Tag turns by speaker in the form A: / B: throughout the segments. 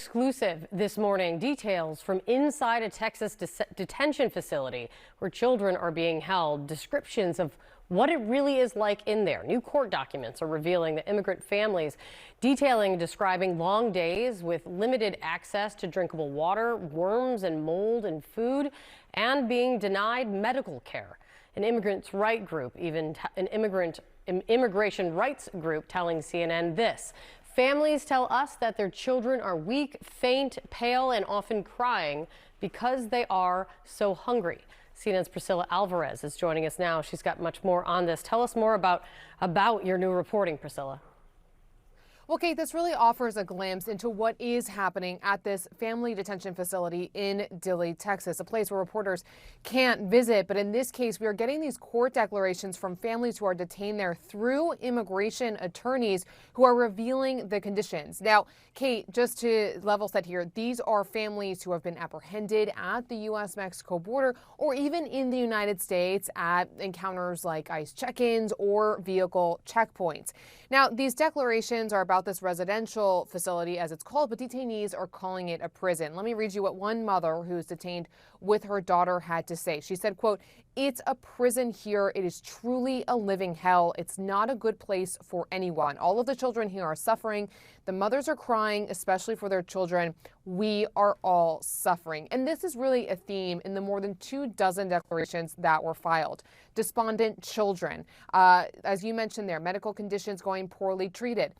A: exclusive this morning. Details from inside a Texas detention facility where children are being held. Descriptions of what it really is like in there. New court documents are revealing that immigrant families detailing describing long days with limited access to drinkable water, worms and mold in food, and being denied medical care. An immigrants' right group, even an immigration rights group, telling CNN this. Families tell us that their children are weak, faint, pale, and often crying because they are so hungry. CNN's Priscilla Alvarez is joining us now. She's got much more on this. Tell us more about your new reporting, Priscilla.
B: Well, Kate, this really offers a glimpse into what is happening at this family detention facility in Dilley, Texas, a place where reporters can't visit. But in this case, we are getting these court declarations from families who are detained there through immigration attorneys who are revealing the conditions. Now, Kate, just to level set here, these are families who have been apprehended at the U.S.-Mexico border or even in the United States at encounters like ICE check-ins or vehicle checkpoints. Now, these declarations are about this residential facility, as it's called, but detainees are calling it a prison. Let me read you what one mother who's detained with her daughter had to say. She said, quote, "It's a prison here. It is truly a living hell. It's not a good place for anyone. All of the children here are suffering. The mothers are crying, especially for their children. We are all suffering." And this is really a theme in the more than 24 declarations that were filed. Despondent children, as you mentioned there, medical conditions going poorly treated,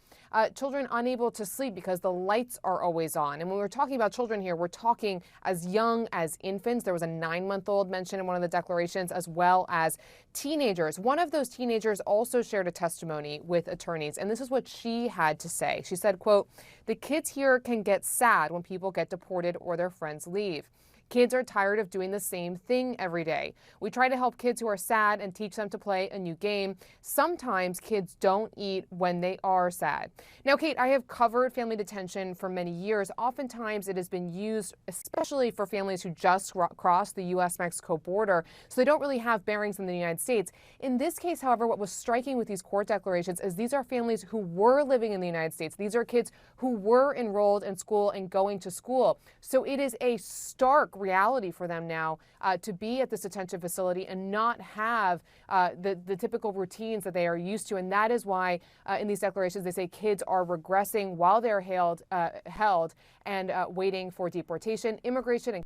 B: children unable to sleep because the lights are always on. And when we're talking about children here, we're talking as young as infants. There was a 9-month-old mentioned in one of the declarations, as well as teenagers. One of those teenagers also shared a testimony with attorneys, and this is what she had to say. She said, quote, "The kids here can get sad when people get deported or their friends leave. Kids are tired of doing the same thing every day. We try to help kids who are sad and teach them to play a new game. Sometimes kids don't eat when they are sad." Now, Kate, I have covered family detention for many years. Oftentimes it has been used, especially for families who just cross the U.S.-Mexico border, so they don't really have bearings in the United States. In this case, however, what was striking with these court declarations is these are families who were living in the United States. These are kids who were enrolled in school and going to school. So it is a stark reality for them now to be at this detention facility and not have the typical routines that they are used to. And that is why in these declarations they say kids are regressing while they're held and waiting for deportation. Immigration and